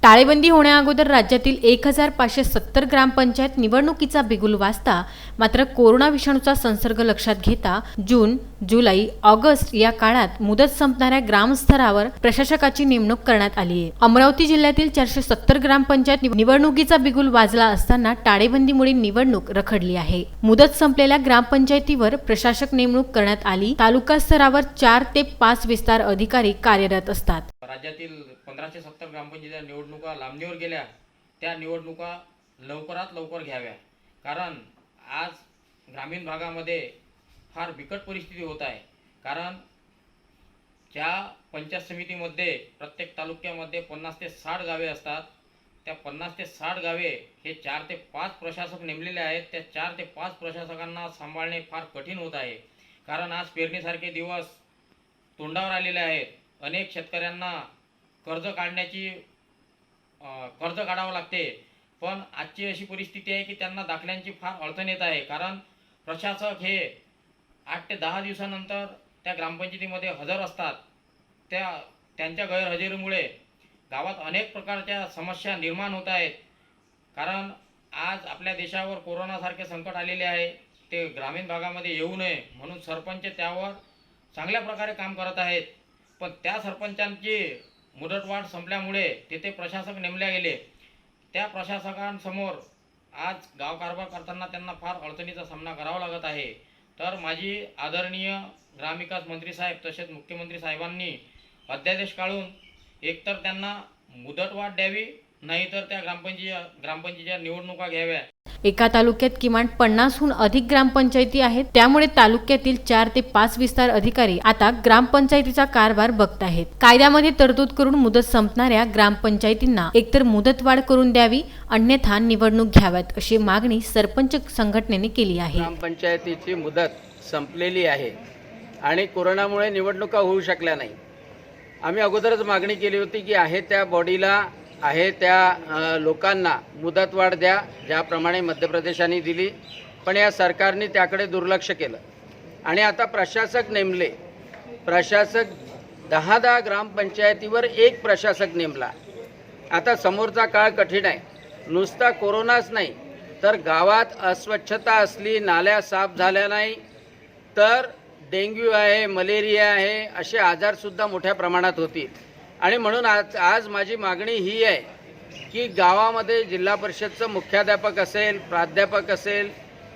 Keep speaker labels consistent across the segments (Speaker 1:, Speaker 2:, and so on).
Speaker 1: टाळेबंदी होण्याअगोदर राज्यातील 1570 ग्रामपंचायत निवडणुकीचा बिगुल वाजता मात्र कोरोना विषाणूचा संसर्ग लक्षात घेता जून, जुलै, ऑगस्ट या काळात मुदत संपणाऱ्या ग्रामस्तरावर प्रशासकाची नेमणूक करण्यात आली आहे। अमरावती जिल्ह्यातील 470 ग्रामपंचायत निवडणुकीचा बिगुल वाजला असताना टाळेबंदीमुळे निवडणूक रखडली आहे। मुदत संपलेल्या ग्रामपंचायतीवर प्रशासक नेमणूक करण्यात आली। तालुका स्तरावर 4 ते 5 विस्तार अधिकारी कार्यरत असतात।
Speaker 2: राज्यातील 1570 ग्रामपंचायत निवडणुका लांबणीवर गेल्या, त्या निवडणुका लवकरात लवकर घ्याव्या, कारण आज ग्रामीण भागामध्ये फार बिकट परिस्थिती होत आहे। कारण ज्या पंचायत समितीमध्ये प्रत्येक तालुक्यामध्ये 50 ते 60 गावे असतात, त्या 50 ते 60 गावे हे 4 ते 5 प्रशासक नेमलेले आहेत। त्या 4 ते 5 प्रशासकांना सांभाळणे फार कठीण होत आहे, कारण आज पेरणीसारखे दिवस तोंडावर आलेले आहेत। अनेक शेतकऱ्यांना कर्ज काढावं लागते, पण आजची अशी परिस्थिती आहे की त्यांना दाखल्यांची फार अडचण येत आहे। कारण प्रशासक हे 8 ते 10 दिवसानंतर त्या ग्रामपंचायतीमध्ये हजर असतात। त्यांच्या गैरहजेरीमुळे गावात अनेक प्रकारच्या समस्या निर्माण होत आहेत। कारण आज आपल्या देशावर कोरोनासारखे संकट आलेले आहे, ते ग्रामीण भागामध्ये येऊ नये म्हणून सरपंच त्यावर चांगल्या प्रकारे काम करत आहेत। पण त्या सरपंचांची मुदतवाढ संपल्यामुळे तेथे प्रशासक नेमले गेले। त्या प्रशासकांसमोर आज गाव कारभार करताना त्यांना फार अडचणीचा सामना करावा लागत आहे। तर माझी आदरणीय ग्रामविकास मंत्री साहेब तसेच मुख्यमंत्री साहेबांनी अध्यादेश काढून एकतर त्यांना मुदतवाढ द्यावी, नाहीतर त्या ग्रामपंचायतीच्या निवडणुका घ्याव्या।
Speaker 1: एका तालुक्यात किमान 50हून अधिक ग्रामपंचायती आहेत, त्यामुळे तालुक्यातील 4 ते 5 विस्तार अधिकारी आता ग्रामपंचायतीचा कारभार बघत आहेत। कायद्यामध्ये तरतूद करून मुदत संपणाऱ्या ग्रामपंचायतींना एकतर मुदतवाढ करून द्यावी, अन्यथा निवडणूक घ्याव्यात अशी मागणी सरपंच संघटनेने केली आहे।
Speaker 3: ग्रामपंचायतीची मुदत संपलेली आहे आणि कोरोनामुळे निवडणुका होऊ शकल्या नाही। आम्ही अगोदरच मागणी केली होती की आहे त्या बॉडीला आहे त्या लोकांना मुदतवाढ द्या, ज्याप्रमाणे मध्य प्रदेशाने दिली, पण या सरकारने त्याकडे दुर्लक्ष केलं आणि आता प्रशासक नेमले। प्रशासक 10 ग्रामपंचायतीवर एक प्रशासक नेमला। आता समोरचा काळ कठीण आहे। नुसता कोरोनाच नाही तर गावात अस्वच्छता असली, नाल्या साफ झाल्या नाही तर डेंग्यू आहे, मलेरिया आहे, असे आजारसुद्धा मोठ्या प्रमाणात होतील। आणि म्हणून आज माझी मागणी ही आहे की गावामध्ये जिल्हा परिषदचं मुख्याध्यापक असेल, प्राध्यापक असेल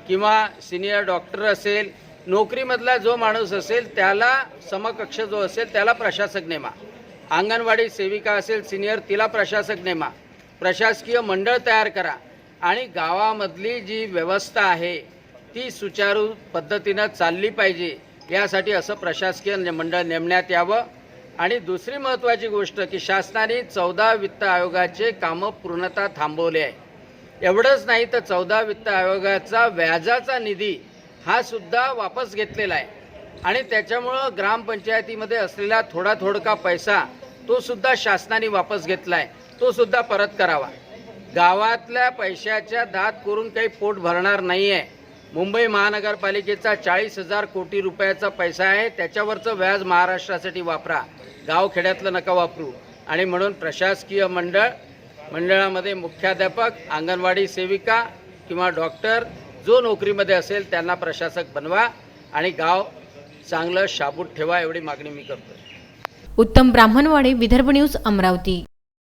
Speaker 3: किंवा सिनियर डॉक्टर असेल, नोकरीमधला जो माणूस असेल त्याला समकक्ष जो असेल त्याला प्रशासक नेमा। अंगणवाडी सेविका असेल सिनियर, तिला प्रशासक नेमा। प्रशासकीय मंडळ तयार करा आणि गावामधली जी व्यवस्था आहे ती सुचारू पद्धतीनं चालली पाहिजे, यासाठी असं प्रशासकीय मंडळ नेमण्यात यावं। आणि दुसरी महत्त्वाची गोष्ट की शासनाने 14 वित्त आयोगाचे कामं पूर्णतः थांबवले आहे। एवढंच नाही तर 14 वित्त आयोगाचा व्याजाचा निधी हा सुद्धा वापस घेतलेला आहे आणि त्याच्यामुळं ग्रामपंचायतीमध्ये असलेला थोडका पैसा तो सुद्धा शासनाने वापस घेतला आहे, तो सुद्धा परत करावा। गावातल्या पैशाच्या दात करून काही पोट भरणार नाही आहे। मुंबई महानगरपालिकेचा 40,000 कोटी रुपयाचा पैसा आहे, त्याच्यावरचं व्याज महाराष्ट्रासाठी वापरा, गावखेड्यातलं नका वापरू। आणि म्हणून प्रशासकीय मंडळामध्ये मुख्याध्यापक, अंगणवाडी सेविका किंवा डॉक्टर जो नोकरीमध्ये असेल त्यांना प्रशासक बनवा आणि गाव चांगलं शाबूत ठेवा, एवढी मागणी मी करतो।
Speaker 1: उत्तम ब्राह्मणवाडे, विदर्भ न्यूज, अमरावती।